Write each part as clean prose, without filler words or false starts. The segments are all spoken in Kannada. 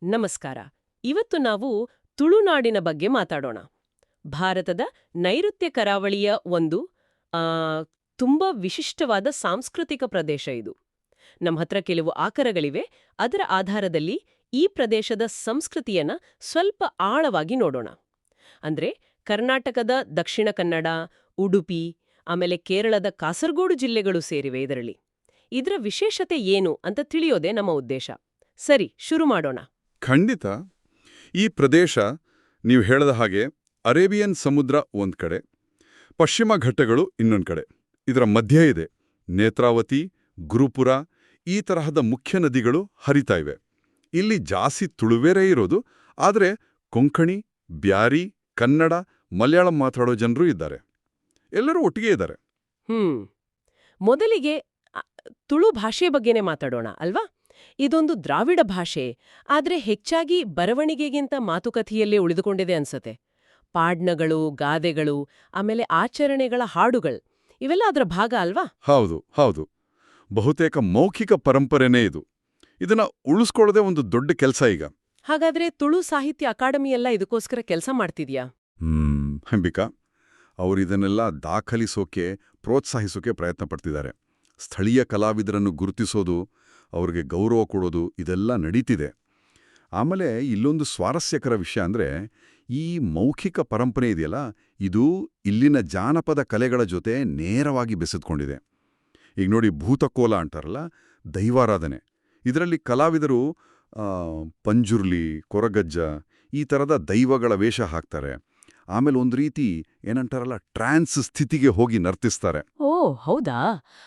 ನಮಸ್ಕಾರ. ಇವತ್ತು ನಾವು ತುಳುನಾಡಿನ ಬಗ್ಗೆ ಮಾತಾಡೋಣ. ಭಾರತದ ನೈಋತ್ಯ ಕರಾವಳಿಯ ಒಂದು ಆ, ತುಂಬಾ ವಿಶಿಷ್ಟವಾದ ಸಾಂಸ್ಕೃತಿಕ ಪ್ರದೇಶ ಇದು. ನಮ್ಮ ಹತ್ರ ಕೆಲವು ಆಕರಗಳಿವೆ. ಅದರ ಆಧಾರದಲ್ಲಿ ಈ ಪ್ರದೇಶದ ಸಂಸ್ಕೃತಿಯನ್ನ ಸ್ವಲ್ಪ ಆಳವಾಗಿ ನೋಡೋಣ. ಅಂದ್ರೆ ಕರ್ನಾಟಕದ ದಕ್ಷಿಣ ಕನ್ನಡ, ಉಡುಪಿ, ಆಮೇಲೆ ಕೇರಳದ ಕಾಸರಗೋಡು ಜಿಲ್ಲೆಗಳು ಸೇರಿವೆ ಇದರಲ್ಲಿ. ಇದರ ವಿಶೇಷತೆ ಏನು ಅಂತ ತಿಳಿಯೋದೇ ನಮ್ಮ ಉದ್ದೇಶ. ಸರಿ, ಶುರು ಮಾಡೋಣ. ಖಂಡಿತ. ಈ ಪ್ರದೇಶ ನೀವು ಹೇಳದ ಹಾಗೆ ಅರೇಬಿಯನ್ ಸಮುದ್ರ ಒಂದ್ ಕಡೆ, ಪಶ್ಚಿಮ ಘಟ್ಟಗಳು ಇನ್ನೊಂದು ಕಡೆ. ಇದರ ಮಧ್ಯೆ ಇದೆ ನೇತ್ರಾವತಿ, ಗುರುಪುರ, ಈ ತರಹದ ಮುಖ್ಯ ನದಿಗಳು ಹರಿತಾ ಇವೆ. ಇಲ್ಲಿ ಜಾಸ್ತಿ ತುಳುವೇರೇ ಇರೋದು, ಆದರೆ ಕೊಂಕಣಿ, ಬ್ಯಾರಿ, ಕನ್ನಡ, ಮಲಯಾಳಂ ಮಾತಾಡೋ ಜನರು ಇದ್ದಾರೆ. ಎಲ್ಲರೂ ಒಟ್ಟಿಗೆ ಇದ್ದಾರೆ. ಮೊದಲಿಗೆ ತುಳು ಭಾಷೆ ಬಗ್ಗೆನೇ ಮಾತಾಡೋಣ ಅಲ್ವಾ? ಇದೊಂದು ದ್ರಾವಿಡ ಭಾಷೆ, ಆದ್ರೆ ಹೆಚ್ಚಾಗಿ ಬರವಣಿಗೆಗಿಂತ ಮಾತುಕಥೆಯಲ್ಲೇ ಉಳಿದುಕೊಂಡಿದೆ ಅನ್ಸತ್ತೆ. ಪಾಡ್ನಗಳು, ಗಾದೆಗಳು, ಆಮೇಲೆ ಆಚರಣೆಗಳ ಹಾಡುಗಳು ಇವೆಲ್ಲ ಅದರ ಭಾಗ ಅಲ್ವಾ? ಹೌದು ಹೌದು, ಬಹುತೇಕ ಮೌಖಿಕ ಪರಂಪರೆನೇ ಇದು. ಇದನ್ನ ಉಳಿಸ್ಕೊಳ್ಳೋದೇ ಒಂದು ದೊಡ್ಡ ಕೆಲಸ ಈಗ. ಹಾಗಾದ್ರೆ ತುಳು ಸಾಹಿತ್ಯ ಅಕಾಡೆಮಿ ಎಲ್ಲ ಇದಕ್ಕೋಸ್ಕರ ಕೆಲಸ ಮಾಡ್ತಿದ್ಯಾ? ಅಂಬಿಕಾ, ಅವರು ಇದನ್ನೆಲ್ಲ ದಾಖಲಿಸೋಕೆ, ಪ್ರೋತ್ಸಾಹಿಸೋಕೆ ಪ್ರಯತ್ನ ಪಡ್ತಿದ್ದಾರೆ. ಸ್ಥಳೀಯ ಕಲಾವಿದರನ್ನು ಗುರುತಿಸೋದು, ಅವ್ರಿಗೆ ಗೌರವ ಕೊಡೋದು, ಇದೆಲ್ಲ ನಡೀತಿದೆ. ಆಮೇಲೆ ಇಲ್ಲೊಂದು ಸ್ವಾರಸ್ಯಕರ ವಿಷಯ ಅಂದರೆ, ಈ ಮೌಖಿಕ ಪರಂಪರೆ ಇದೆಯಲ್ಲ, ಇದು ಇಲ್ಲಿನ ಜಾನಪದ ಕಲೆಗಳ ಜೊತೆ ನೇರವಾಗಿ ಬೆಸೆದುಕೊಂಡಿದೆ. ಈಗ ನೋಡಿ, ಭೂತಕೋಲ ಅಂತಾರಲ್ಲ, ದೈವಾರಾಧನೆ. ಇದರಲ್ಲಿ ಕಲಾವಿದರು ಪಂಜುರ್ಲಿ, ಕೊರಗಜ್ಜ, ಈ ಥರದ ದೈವಗಳ ವೇಷ ಹಾಕ್ತಾರೆ. ಆಮೇಲೆ ಒಂದು ರೀತಿ ಏನಂತಾರಲ್ಲ, ಟ್ರಾನ್ಸ್ ಸ್ಥಿತಿಗೆ ಹೋಗಿ ನರ್ತಿಸ್ತಾರೆ. ಓ ಹೌದಾ?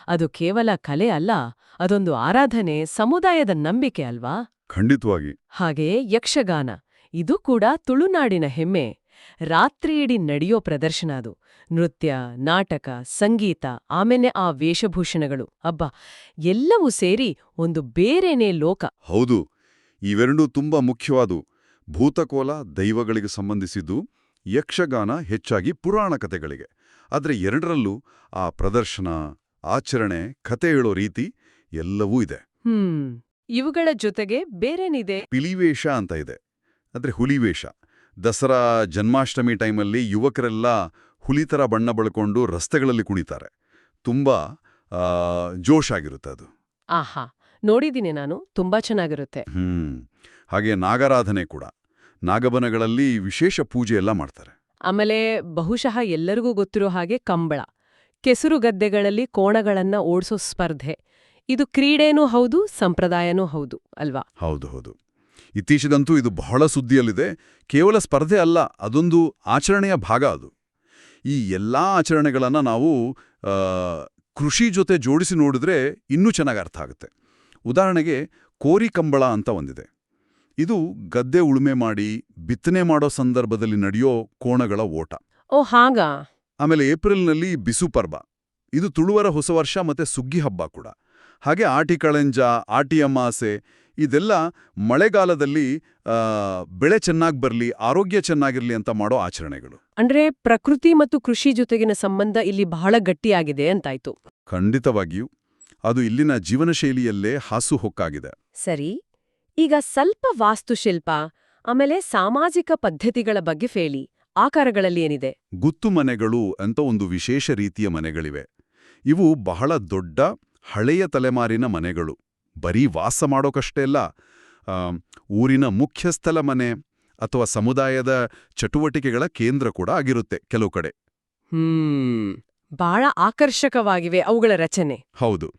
ಅದು ಕೇವಲ ಕಲೆ ಅಲ್ಲ, ಅದೊಂದು ಆರಾಧನೆ, ಸಮುದಾಯದ ನಂಬಿಕೆ ಅಲ್ವಾ? ಖಂಡಿತವಾಗಿ. ಹಾಗೆಯೇ ಯಕ್ಷಗಾನ, ಇದು ಕೂಡ ತುಳುನಾಡಿನ ಹೆಮ್ಮೆ. ರಾತ್ರಿಯಿಡೀ ನಡೆಯೋ ಪ್ರದರ್ಶನ ಅದು. ನೃತ್ಯ, ನಾಟಕ, ಸಂಗೀತ, ಆಮೇಲೆ ಆ ವೇಷಭೂಷಣಗಳು, ಅಬ್ಬಾ, ಎಲ್ಲವೂ ಸೇರಿ ಒಂದು ಬೇರೆನೇ ಲೋಕ. ಹೌದು, ಇವೆರಡೂ ತುಂಬಾ ಮುಖ್ಯವಾದು. ಭೂತಕೋಲ ದೈವಗಳಿಗೆ ಸಂಬಂಧಿಸಿದ್ದು, ಯಕ್ಷಗಾನ ಹೆಚ್ಚಾಗಿ ಪುರಾಣ ಕಥೆಗಳಿಗೆ. ಆದರೆ ಎರಡರಲ್ಲೂ ಆ ಪ್ರದರ್ಶನ, ಆಚರಣೆ, ಕತೆ ಹೇಳೋ ರೀತಿ ಎಲ್ಲವೂ ಇದೆ. ಇವುಗಳ ಜೊತೆಗೆ ಬೇರೇನಿದೆ? ಪಿಲಿವೇಷ ಅಂತ ಇದೆ, ಅಂದ್ರೆ ಹುಲಿವೇಷ. ದಸರಾ, ಜನ್ಮಾಷ್ಟಮಿ ಟೈಮಲ್ಲಿ ಯುವಕರೆಲ್ಲ ಹುಲಿತರ ಬಣ್ಣ ಬಳ್ಕೊಂಡು ರಸ್ತೆಗಳಲ್ಲಿ ಕುಣಿತಾರೆ. ತುಂಬಾ ಜೋಶ್ ಆಗಿರುತ್ತೆ ಅದು. ಆಹಾ, ನೋಡಿದ್ದೀನಿ ನಾನು, ತುಂಬಾ ಚೆನ್ನಾಗಿರುತ್ತೆ. ಹಾಗೆ ನಾಗಾರಾಧನೆ ಕೂಡ. ನಾಗಬನಗಳಲ್ಲಿ ವಿಶೇಷ ಪೂಜೆ ಎಲ್ಲ ಮಾಡ್ತಾರೆ. ಆಮೇಲೆ ಬಹುಶಃ ಎಲ್ಲರಿಗೂ ಗೊತ್ತಿರೋ ಹಾಗೆ ಕಂಬಳ, ಕೆಸರು ಗದ್ದೆಗಳಲ್ಲಿ ಕೋಣಗಳನ್ನ ಓಡಿಸೋ ಸ್ಪರ್ಧೆ. ಇದು ಕ್ರೀಡೆನೂ ಹೌದು, ಸಂಪ್ರದಾಯನೂ ಹೌದು ಅಲ್ವಾ? ಹೌದು ಹೌದು. ಇತ್ತೀಚೆಗಂತೂ ಇದು ಬಹಳ ಸುದ್ದಿಯಲ್ಲಿದೆ. ಕೇವಲ ಸ್ಪರ್ಧೆ ಅಲ್ಲ, ಅದೊಂದು ಆಚರಣೆಯ ಭಾಗ ಅದು. ಈ ಎಲ್ಲಾ ಆಚರಣೆಗಳನ್ನು ನಾವು ಕೃಷಿ ಜೊತೆ ಜೋಡಿಸಿ ನೋಡಿದ್ರೆ ಇನ್ನೂ ಚೆನ್ನಾಗಿ ಅರ್ಥ ಆಗುತ್ತೆ. ಉದಾಹರಣೆಗೆ ಕೋರಿ ಕಂಬಳ ಅಂತ ಒಂದಿದೆ. ಇದು ಗದ್ದೆ ಉಳುಮೆ ಮಾಡಿ ಬಿತ್ತನೆ ಮಾಡೋ ಸಂದರ್ಭದಲ್ಲಿ ನಡೆಯೋ ಕೋಣಗಳ ಓಟ. ಓ ಹಾಗಾ? ಆಮೇಲೆ ಏಪ್ರಿಲ್ನಲ್ಲಿ ಬಿಸು ಪರ್ವ, ಇದು ತುಳುವರ ಹೊಸ ವರ್ಷ ಮತ್ತೆ ಸುಗ್ಗಿ ಹಬ್ಬ ಕೂಡ. ಹಾಗೆ ಆಟಿ ಕಳೆಂಜ, ಆಟಿ ಅಮಾಸೆ, ಇದೆಲ್ಲ ಮಳೆಗಾಲದಲ್ಲಿ ಬೆಳೆ ಚೆನ್ನಾಗಿ ಬರಲಿ, ಆರೋಗ್ಯ ಚೆನ್ನಾಗಿರ್ಲಿ ಅಂತ ಮಾಡೋ ಆಚರಣೆಗಳು. ಅಂದ್ರೆ ಪ್ರಕೃತಿ ಮತ್ತು ಕೃಷಿ ಜೊತೆಗಿನ ಸಂಬಂಧ ಇಲ್ಲಿ ಬಹಳ ಗಟ್ಟಿಯಾಗಿದೆ ಅಂತಾಯ್ತು. ಖಂಡಿತವಾಗಿಯೂ ಅದು ಇಲ್ಲಿನ ಜೀವನ ಶೈಲಿಯಲ್ಲೇ ಹಾಸುಹೊಕ್ಕಾಗಿದೆ. ಸರಿ, ಈಗ ಸ್ವಲ್ಪ ವಾಸ್ತುಶಿಲ್ಪ ಆಮೇಲೆ ಸಾಮಾಜಿಕ ಪದ್ಧತಿಗಳ ಬಗ್ಗೆ ಹೇಳಿ. ಆಕಾರಗಳಲ್ಲಿ ಏನಿದೆ? ಗುತ್ತು ಮನೆಗಳು ಅಂತ ಒಂದು ವಿಶೇಷ ರೀತಿಯ ಮನೆಗಳಿವೆ. ಇವು ಬಹಳ ದೊಡ್ಡ ಹಳೆಯ ತಲೆಮಾರಿನ ಮನೆಗಳು. ಬರೀ ವಾಸ ಮಾಡೋಕಷ್ಟೇ ಅಲ್ಲ, ಊರಿನ ಮುಖ್ಯಸ್ಥಲ ಮನೆ ಅಥವಾ ಸಮುದಾಯದ ಚಟುವಟಿಕೆಗಳ ಕೇಂದ್ರ ಕೂಡ ಆಗಿರುತ್ತೆ ಕೆಲವು ಕಡೆ. ಬಹಳ ಆಕರ್ಷಕವಾಗಿವೆ ಅವುಗಳ ರಚನೆ. ಹೌದು.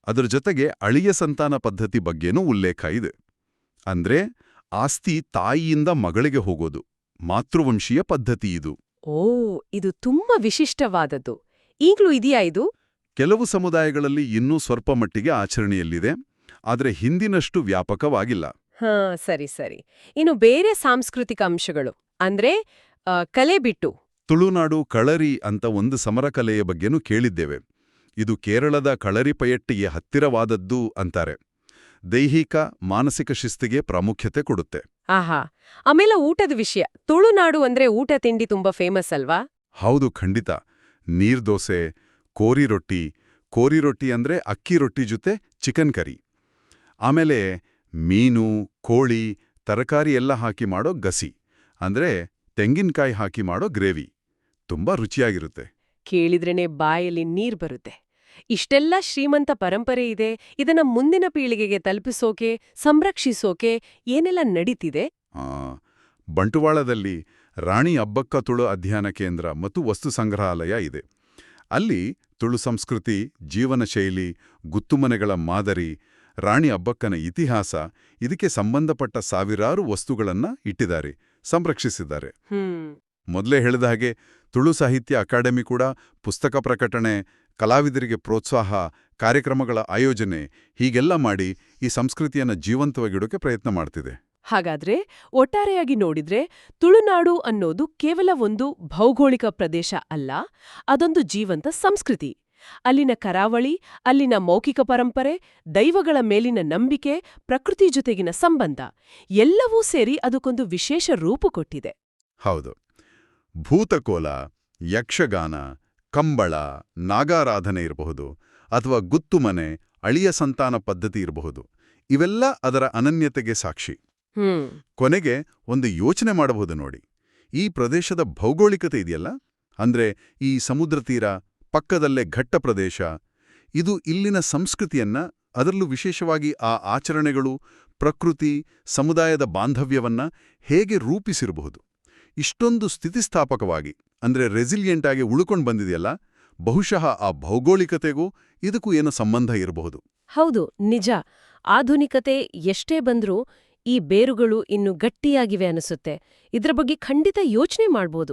ಅದರ ಜೊತೆಗೆ ಅಳಿಯ ಸಂತಾನ ಪದ್ಧತಿ ಬಗ್ಗೆನೂ ಉಲ್ಲೇಖ ಇದೆ. ಅಂದ್ರೆ ಆಸ್ತಿ ತಾಯಿಯಿಂದ ಮಗಳಿಗೆ ಹೋಗೋದು, ಮಾತೃವಂಶೀಯ ಪದ್ಧತಿ ಇದು. ಓ, ಇದು ತುಂಬಾ ವಿಶಿಷ್ಟವಾದದ್ದು. ಈಗಲೂ ಇದೆಯಾ ಇದು? ಕೆಲವು ಸಮುದಾಯಗಳಲ್ಲಿ ಇನ್ನೂ ಸ್ವಲ್ಪ ಮಟ್ಟಿಗೆ ಆಚರಣೆಯಲ್ಲಿದೆ, ಆದರೆ ಹಿಂದಿನಷ್ಟು ವ್ಯಾಪಕವಾಗಿಲ್ಲ. ಸರಿ ಸರಿ. ಇನ್ನು ಬೇರೆ ಸಾಂಸ್ಕೃತಿಕ ಅಂಶಗಳು ಅಂದ್ರೆ ಕಲೆ ಬಿಟ್ಟು? ತುಳುನಾಡು ಕಳರಿ ಅಂತ ಒಂದು ಸಮರಕಲೆಯ ಬಗ್ಗೆನೂ ಕೇಳಿದ್ದೇವೆ. ಇದು ಕೇರಳದ ಕಳರಿ ಪಯಟ್ಟಿಗೆ ಹತ್ತಿರವಾದದ್ದು ಅಂತಾರೆ. ದೈಹಿಕ, ಮಾನಸಿಕ ಶಿಸ್ತಿಗೆ ಪ್ರಾಮುಖ್ಯತೆ ಕೊಡುತ್ತೆ. ಆಹಾ. ಆಮೇಲೆ ಊಟದ ವಿಷಯ. ತುಳುನಾಡು ಅಂದ್ರೆ ಊಟ ತಿಂಡಿ ತುಂಬಾ ಫೇಮಸ್ ಅಲ್ವಾ? ಹೌದು, ಖಂಡಿತ. ನೀರ್ದೋಸೆ, ಕೋರಿ ರೊಟ್ಟಿ. ಕೋರಿ ರೊಟ್ಟಿ ಅಂದ್ರೆ ಅಕ್ಕಿ ರೊಟ್ಟಿ ಜೊತೆ ಚಿಕನ್ ಕರಿ. ಆಮೇಲೆ ಮೀನು, ಕೋಳಿ, ತರಕಾರಿ ಎಲ್ಲ ಹಾಕಿ ಮಾಡೋ ಗಸಿ ಅಂದ್ರೆ ತೆಂಗಿನಕಾಯಿ ಹಾಕಿ ಮಾಡೋ ಗ್ರೇವಿ ತುಂಬಾ ರುಚಿಯಾಗಿರುತ್ತೆ. ಕೇಳಿದ್ರೇನೆ ಬಾಯಲ್ಲಿ ನೀರ್ ಬರುತ್ತೆ. ಇಷ್ಟೆಲ್ಲ ಶ್ರೀಮಂತ ಪರಂಪರೆ ಇದೆ. ಇದನ್ನ ಮುಂದಿನ ಪೀಳಿಗೆಗೆ ತಲುಪಿಸೋಕೆ, ಸಂರಕ್ಷಿಸೋಕೆ ಏನೆಲ್ಲ ನಡೀತಿದೆ? ಆ, ಬಂಟ್ವಾಳದಲ್ಲಿ ರಾಣಿ ಅಬ್ಬಕ್ಕ ತುಳು ಅಧ್ಯಯನ ಕೇಂದ್ರ ಮತ್ತು ವಸ್ತು ಸಂಗ್ರಹಾಲಯ ಇದೆ. ಅಲ್ಲಿ ತುಳು ಸಂಸ್ಕೃತಿ, ಜೀವನ ಶೈಲಿ, ಗುತ್ತುಮನೆಗಳ ಮಾದರಿ, ರಾಣಿ ಅಬ್ಬಕ್ಕನ ಇತಿಹಾಸ, ಇದಕ್ಕೆ ಸಂಬಂಧಪಟ್ಟ ಸಾವಿರಾರು ವಸ್ತುಗಳನ್ನ ಇಟ್ಟಿದ್ದಾರೆ, ಸಂರಕ್ಷಿಸಿದ್ದಾರೆ. ಮೊದಲೇ ಹೇಳಿದ ಹಾಗೆ ತುಳು ಸಾಹಿತ್ಯ ಅಕಾಡೆಮಿ ಕೂಡ ಪುಸ್ತಕ ಪ್ರಕಟಣೆ, ಕಲಾವಿದರಿಗೆ ಪ್ರೋತ್ಸಾಹ, ಕಾರ್ಯಕ್ರಮಗಳ ಆಯೋಜನೆ ಹೀಗೆಲ್ಲ ಮಾಡಿ ಈ ಸಂಸ್ಕೃತಿಯನ್ನ ಜೀವಂತವಾಗಿಡೋಕೆ ಪ್ರಯತ್ನ ಮಾಡ್ತಿದೆ. ಹಾಗಾದ್ರೆ ಒಟ್ಟಾರೆಯಾಗಿ ನೋಡಿದ್ರೆ ತುಳುನಾಡು ಅನ್ನೋದು ಕೇವಲ ಒಂದು ಭೌಗೋಳಿಕ ಪ್ರದೇಶ ಅಲ್ಲ, ಅದೊಂದು ಜೀವಂತ ಸಂಸ್ಕೃತಿ. ಅಲ್ಲಿನ ಕರಾವಳಿ, ಅಲ್ಲಿನ ಮೌಖಿಕ ಪರಂಪರೆ, ದೈವಗಳ ಮೇಲಿನ ನಂಬಿಕೆ, ಪ್ರಕೃತಿ ಜೊತೆಗಿನ ಸಂಬಂಧ ಎಲ್ಲವೂ ಸೇರಿ ಅದಕ್ಕೊಂದು ವಿಶೇಷ ರೂಪು ಕೊಟ್ಟಿದೆ. ಹೌದು. ಭೂತಕೋಲ, ಯಕ್ಷಗಾನ, ಕಂಬಳ, ನಾಗಾರಾಧನೆ ಇರಬಹುದು, ಅಥವಾ ಗುತ್ತುಮನೆ, ಅಳಿಯ ಸಂತಾನ ಪದ್ಧತಿ ಇರಬಹುದು. ಇವೆಲ್ಲ ಅದರ ಅನನ್ಯತೆಗೆ ಸಾಕ್ಷಿ. ಕೊನೆಗೆ ಒಂದು ಯೋಚನೆ ಮಾಡಬಹುದು ನೋಡಿ. ಈ ಪ್ರದೇಶದ ಭೌಗೋಳಿಕತೆ ಇದೆಯಲ್ಲ, ಅಂದ್ರೆ ಈ ಸಮುದ್ರ ತೀರ, ಪಕ್ಕದಲ್ಲೇ ಘಟ್ಟ ಪ್ರದೇಶ, ಇದು ಇಲ್ಲಿನ ಸಂಸ್ಕೃತಿಯನ್ನ, ಅದರಲ್ಲೂ ವಿಶೇಷವಾಗಿ ಆ ಆಚರಣೆಗಳು, ಪ್ರಕೃತಿ, ಸಮುದಾಯದ ಬಾಂಧವ್ಯವನ್ನ ಹೇಗೆ ರೂಪಿಸಿರಬಹುದು. ಇಷ್ಟೊಂದು ಸ್ಥಿತಿಸ್ಥಾಪಕವಾಗಿ, ಅಂದ್ರೆ ರೆಸಿಲಿಯೆಂಟ್ ಆಗಿ ಉಳ್ಕೊಂಡು ಬಂದಿದೆಯಲ್ಲ, ಬಹುಶಃ ಆ ಭೌಗೋಳಿಕತೆಗೂ ಇದಕ್ಕೂ ಏನೋ ಸಂಬಂಧ ಇರಬಹುದು. ಹೌದು, ನಿಜ. ಆಧುನಿಕತೆ ಎಷ್ಟೇ ಬಂದ್ರೂ ಈ ಬೇರುಗಳು ಇನ್ನು ಗಟ್ಟಿಯಾಗಿವೆ ಅನಿಸುತ್ತೆ. ಇದ್ರ ಬಗ್ಗೆ ಖಂಡಿತ ಯೋಚನೆ ಮಾಡ್ಬೋದು.